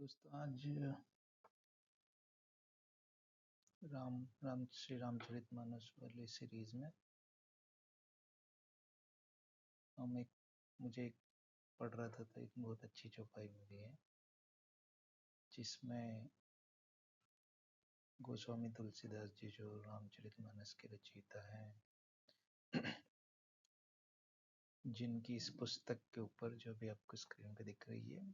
दोस्तों आज श्री रामचरितमानस वाली सीरीज में मुझे पढ़ रहा था तो एक बहुत अच्छी चौपाई मिली है जिसमें गोस्वामी तुलसीदास जी जो रामचरितमानस के रचयिता हैं जिनकी इस पुस्तक के ऊपर जो भी आपको स्क्रीन पे दिख रही है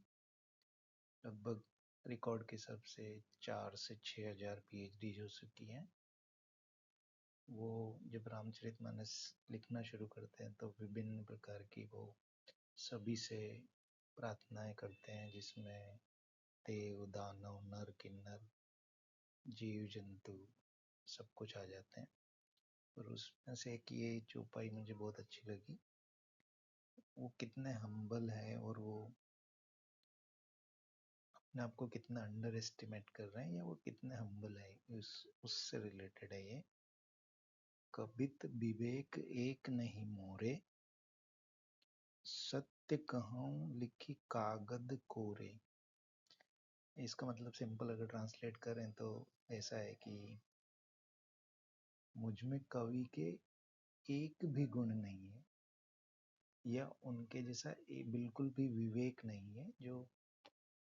लगभग रिकॉर्ड के हिसाब से 4 से 6 हजार PhD हो चुकी हैं। वो जब रामचरितमानस लिखना शुरू करते हैं तो विभिन्न प्रकार की वो सभी से प्रार्थनाएं करते हैं जिसमें देव दानव नर किन्नर जीव जंतु सब कुछ आ जाते हैं। और उसमें से एक ये चौपाई मुझे बहुत अच्छी लगी। वो कितने हम्बल है और वो अपने आप को कितना अंडर एस्टिमेट कर रहे हैं या वो कितने हम्बल है उससे रिलेटेड है ये। कबित विवेक एक नहीं मोरे, सत्य कहूं लिखी कागद कोरे। इसका मतलब सिंपल अगर ट्रांसलेट करें तो ऐसा है कि मुझ में कवि के एक भी गुण नहीं है या उनके जैसा बिल्कुल भी विवेक नहीं है। जो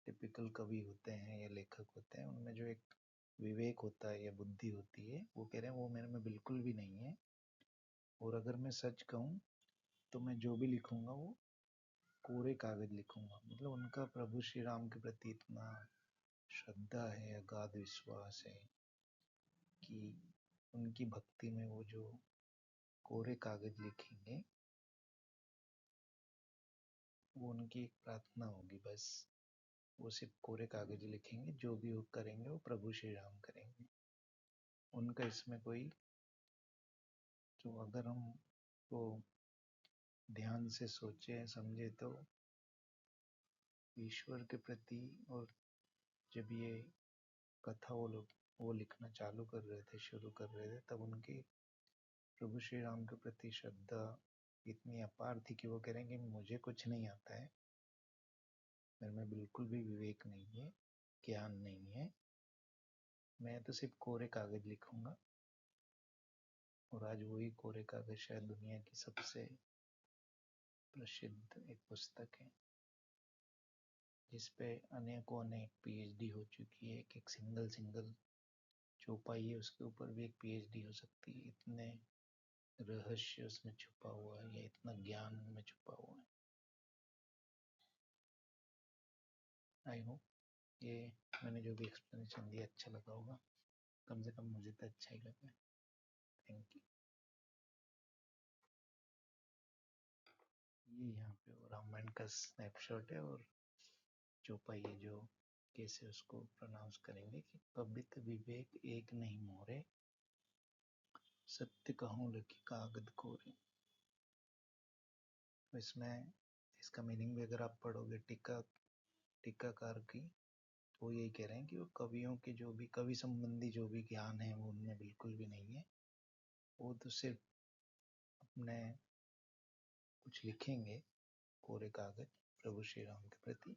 टिपिकल कवि होते हैं या लेखक होते हैं उनमें जो एक विवेक होता है या बुद्धि होती है वो कह रहे हैं वो मेरे में बिल्कुल भी नहीं है। और अगर मैं सच कहूँ तो मैं जो भी लिखूंगा वो कोरे कागज लिखूंगा। मतलब उनका प्रभु श्री राम के प्रति इतना श्रद्धा है, अगाध विश्वास है कि उनकी भक्ति में वो जो कोरे कागज लिखेंगे वो उनकी एक प्रार्थना होगी। बस वो सिर्फ कोरे कागज लिखेंगे, जो भी वो करेंगे वो प्रभु श्री राम करेंगे। उनका इसमें कोई तो अगर हम वो ध्यान से सोचे समझे तो ईश्वर के प्रति। और जब ये कथा वो लोग वो लिखना चालू कर रहे थे, शुरू कर रहे थे, तब उनकी प्रभु श्री राम के प्रति श्रद्धा इतनी अपार थी कि वो कह रहे हैं कि मुझे कुछ नहीं आता है, मेरे में बिल्कुल भी विवेक नहीं है, ज्ञान नहीं है, मैं तो सिर्फ कोरे कागज लिखूंगा। और आज वही कोरे कागज शायद दुनिया की सबसे प्रसिद्ध एक पुस्तक है जिसपे अनेकों अनेक PhD हो चुकी है। एक सिंगल चौपाई है उसके ऊपर भी एक PhD हो सकती है। इतने रहस्य उसमें छुपा हुआ है या इतना ज्ञान में छुपा हुआ है। आई होप ये मैंने जो भी एक्सप्लेनेशन दिया अच्छा लगा होगा। कम से कम मुझे तो अच्छा ही लगा। Thank you. ये यहाँ पे रामायण का स्नैपशॉट है और चौपाई है जो कैसे उसको प्रोनाउंस करेंगे कि कबित विवेक एक नहीं मोरे, सत्य कहूं लिखी कागद कोरे। इसमें इसका मीनिंग भी अगर आप पढ़ोगे टीकाकार की तो यही कह रहे हैं कि वो कवियों के जो भी कवि संबंधी जो भी ज्ञान है वो उनमें बिल्कुल भी नहीं है। वो तो सिर्फ अपने कुछ लिखेंगे कोरे कागज प्रभु श्री राम के प्रति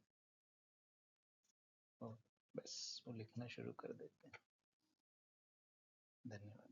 और बस वो लिखना शुरू कर देते हैं। धन्यवाद।